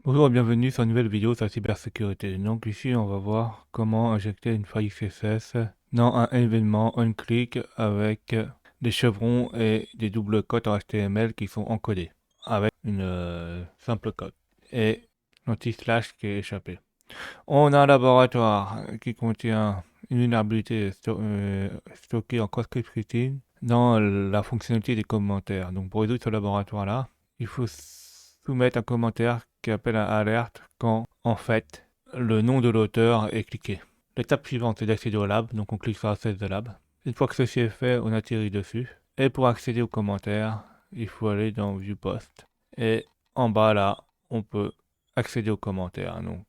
Bonjour et bienvenue sur une nouvelle vidéo sur la cybersécurité. Donc ici on va voir comment injecter une faille CSS dans un événement on-click avec des chevrons et des doubles cotes en HTML qui sont encodés avec une simple cote et l'anti-slash qui est échappé. On a un laboratoire qui contient une vulnérabilité stockée en cross-script scripting dans la fonctionnalité des commentaires. Donc pour résoudre ce laboratoire-là, il faut soumettre un commentaire qui appelle un alerte quand en fait le nom de l'auteur est cliqué. L'étape suivante c'est d'accéder au lab, donc on clique sur Access the Lab. Une fois que ceci est fait, on atterrit dessus. Et pour accéder aux commentaires, il faut aller dans View Post. Et en bas là, on peut accéder aux commentaires. Donc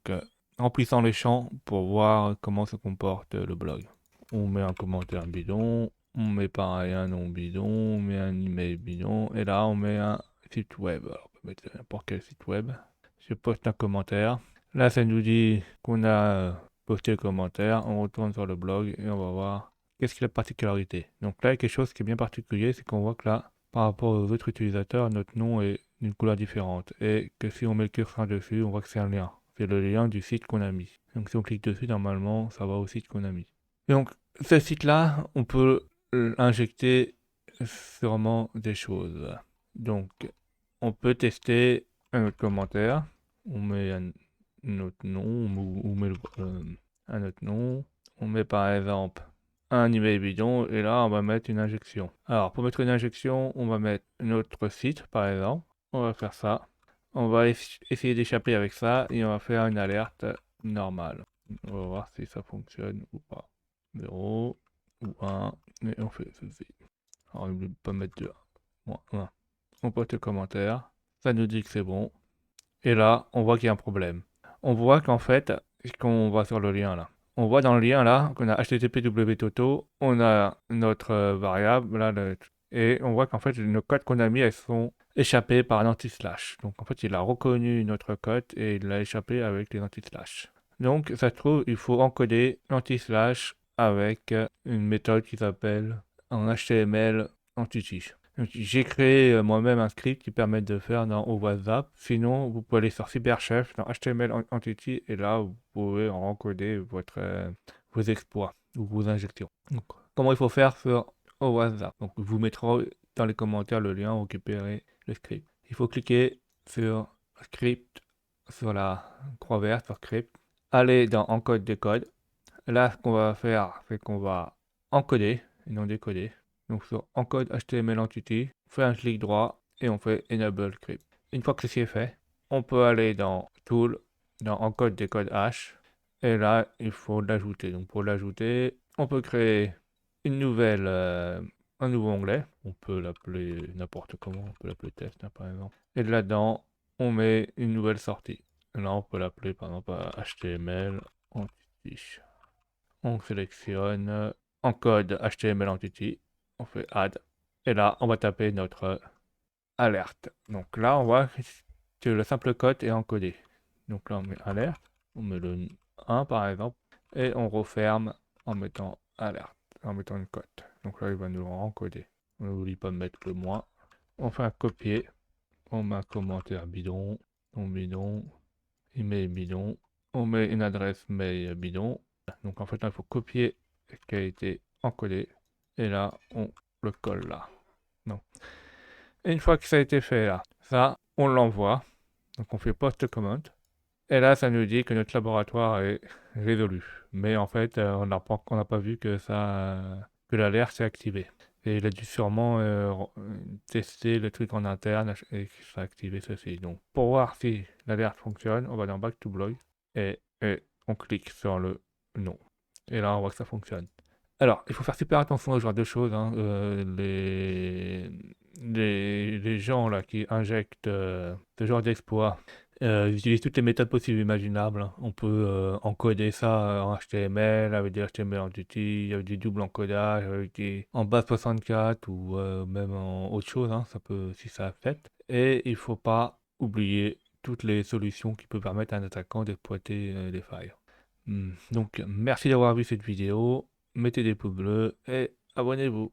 remplissant les champs pour voir comment se comporte le blog. On met un commentaire bidon, on met pareil un nom bidon, on met un email bidon, et là on met un site web. Alors, on peut mettre n'importe quel site web. Je poste un commentaire. Là ça nous dit qu'on a posté le commentaire, on retourne sur le blog et on va voir qu'est-ce qu'il a de particularité. Donc là, il y a quelque chose qui est bien particulier, c'est qu'on voit que là, par rapport aux autres utilisateurs, notre nom est d'une couleur différente. Et que si on met le curseur dessus, on voit que c'est un lien. C'est le lien du site qu'on a mis. Donc si on clique dessus, normalement, ça va au site qu'on a mis. Et donc, ce site-là, on peut injecter sûrement des choses. Donc, on peut tester un autre commentaire. On met un autre nom, on met un autre nom. On met par exemple un email bidon et là on va mettre une injection. Alors pour mettre une injection, on va mettre notre site par exemple. On va faire ça. On va essayer d'échapper avec ça et on va faire une alerte normale. On va voir si ça fonctionne ou pas. 0 ou 1 et on fait ceci. Alors on ne peut pas mettre 2. Moins 1. On poste le commentaire. Ça nous dit que c'est bon. Et là, on voit qu'il y a un problème. On voit qu'en fait, quand on va sur le lien là, on voit dans le lien là qu'on a http://www.toto, on a notre variable là, et on voit qu'en fait nos codes qu'on a mis elles sont échappées par un anti-slash. Donc en fait il a reconnu notre code et il l'a échappé avec les anti-slash. Donc ça se trouve il faut encoder l'anti-slash avec une méthode qui s'appelle en HTML entity. J'ai créé moi-même un script qui permet de faire dans au WhatsApp. Sinon, vous pouvez aller sur Cyberchef dans HTML Entity et là, vous pouvez encoder vos exploits ou vos injections. Donc, comment il faut faire sur au WhatsApp. Donc, vous mettrez dans les commentaires le lien, récupérer le script. Il faut cliquer sur script, sur la croix verte, sur script. Aller dans encode décode. Là, ce qu'on va faire, c'est qu'on va encoder et non décoder. Donc sur encode HTML entity, on fait un clic droit et on fait enable script. Une fois que ceci est fait, on peut aller dans tool, dans encode décode hash et là il faut l'ajouter. Donc pour l'ajouter, on peut créer une nouvelle, un nouveau onglet. On peut l'appeler n'importe comment, on peut l'appeler test par exemple. Et là-dedans, on met une nouvelle sortie. Et là on peut l'appeler par exemple HTML entity. On sélectionne encode HTML entity, on fait add, et là on va taper notre alerte. Donc là on voit que le simple code est encodé. Donc là on met alerte, on met le 1 par exemple, et on referme en mettant alerte, en mettant une cote. Donc là il va nous le encoder. On n'oublie pas de mettre le moins. On fait un copier, on met un commentaire bidon, email bidon, on met une adresse mail bidon. Donc en fait là il faut copier ce qui a été encodé et là on le colle là. Donc, et une fois que ça a été fait là, ça on l'envoie. Donc on fait post comment et là ça nous dit que notre laboratoire est résolu. Mais en fait on n'a pas vu que que l'alerte s'est activée. Et il a dû sûrement tester le truc en interne et que ça a activé ceci. Donc pour voir si l'alerte fonctionne, on va dans Back to Blog et on clique sur le nom. Et là on voit que ça fonctionne. Alors, il faut faire super attention à ce genre de choses, hein. Les gens là qui injectent ce genre d'exploit, ils utilisent toutes les méthodes possibles et imaginables, hein. On peut encoder ça en HTML, avec des HTML entity, avec des doubles encodages, en base 64 ou même en autre chose, hein, ça peut, si ça fait. Et il faut pas oublier toutes les solutions qui peuvent permettre à un attaquant d'exploiter les failles. Donc, merci d'avoir vu cette vidéo, mettez des pouces bleus et abonnez-vous.